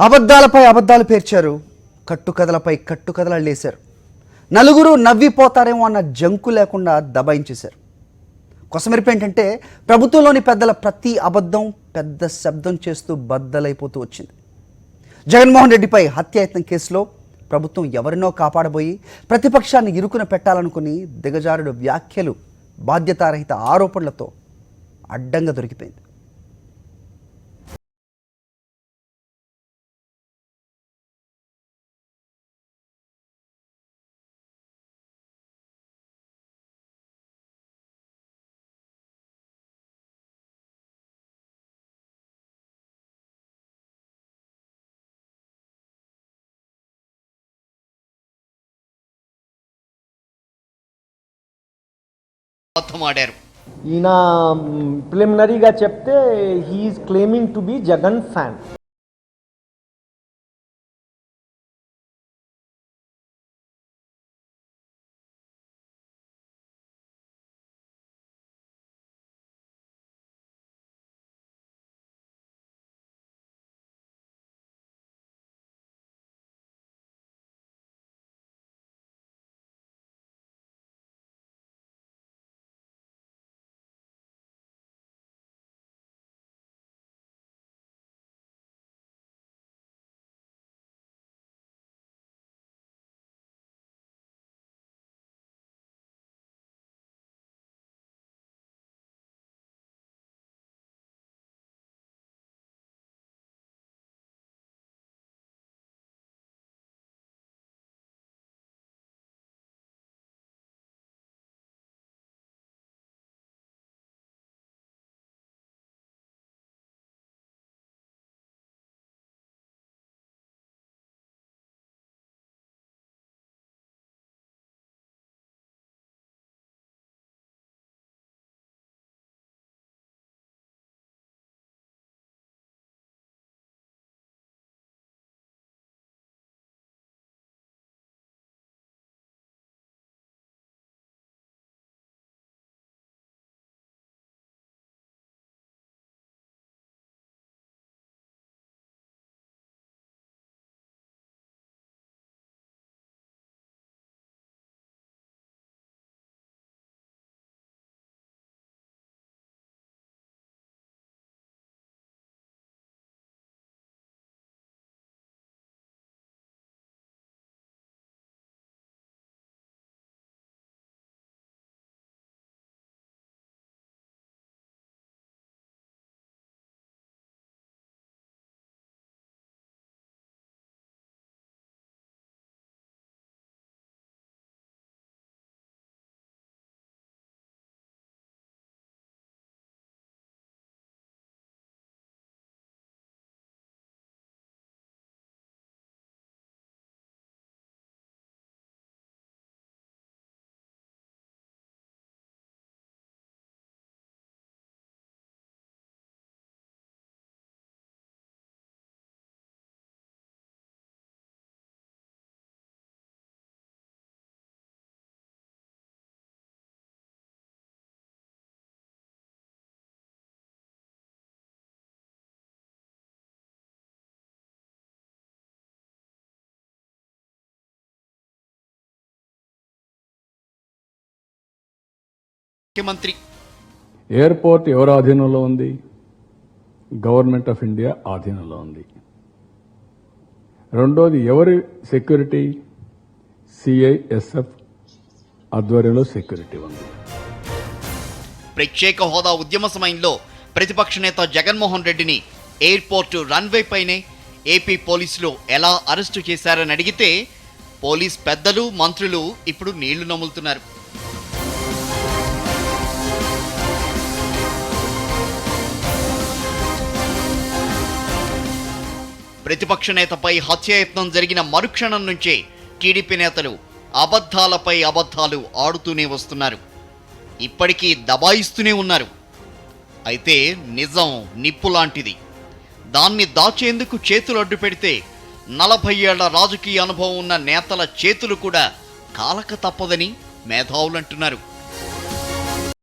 అబద్ధాలపై అబద్ధాలు పేర్చారు, కట్టుకథలపై కట్టుకథలు లేశారు. నలుగురు నవ్విపోతారేమో అన్న జంకు లేకుండా దబాయించేశారు. కొసమెరుపు ఏంటంటే ప్రభుత్వంలోని పెద్దల ప్రతి అబద్ధం పెద్ద శబ్దం చేస్తూ బద్దలైపోతూ వచ్చింది. జగన్మోహన్ రెడ్డిపై హత్యాయత్నం కేసులో ప్రభుత్వం ఎవరినో కాపాడబోయి ప్రతిపక్షాన్ని ఇరుకున పెట్టాలనుకుని దిగజారుడు వ్యాఖ్యలు, బాధ్యతారహిత ఆరోపణలతో అడ్డంగా దొరికిపోయింది. ఈయన ప్రిలిమినరీగా చెప్తే he is claiming to be Jagan fan. ముఖ్యమంత్రి ఎయిర్పోర్ట్ ఎవరి ఆధీనంలో ఉంది? గవర్నమెంట్ ఆఫ్ ఇండియా ఆధీనంలో ఉంది. రెండోది ఎవరి సెక్యూరిటీ? సిఐఎస్ఎఫ్ ఆధ్వర్యంలో సెక్యూరిటీ ఉంది. ప్రత్యేక హోదా ఉద్యమ సమయంలో ప్రతిపక్ష నేత జగన్మోహన్ రెడ్డిని ఎయిర్పోర్టు రన్వే పైనే ఏపీ పోలీసులు ఎలా అరెస్టు చేశారని అడిగితే పోలీస్ పెద్దలు, మంత్రులు ఇప్పుడు నీళ్లు నములుతున్నారు. ప్రతిపక్ష నేతపై హత్యాయత్నం జరిగిన మరుక్షణం నుంచే టీడీపీ నేతలు అబద్ధాలపై అబద్ధాలు ఆడుతూనే వస్తున్నారు. ఇప్పటికీ దబాయిస్తూనే ఉన్నారు. అయితే నిజం నిప్పు లాంటిది. దాన్ని దాచేందుకు చేతులు అడ్డు పెడితే 40 ఏళ్ల రాజకీయ అనుభవం ఉన్న నేతల చేతులు కూడా కాలక తప్పదని మేధావులంటున్నారు.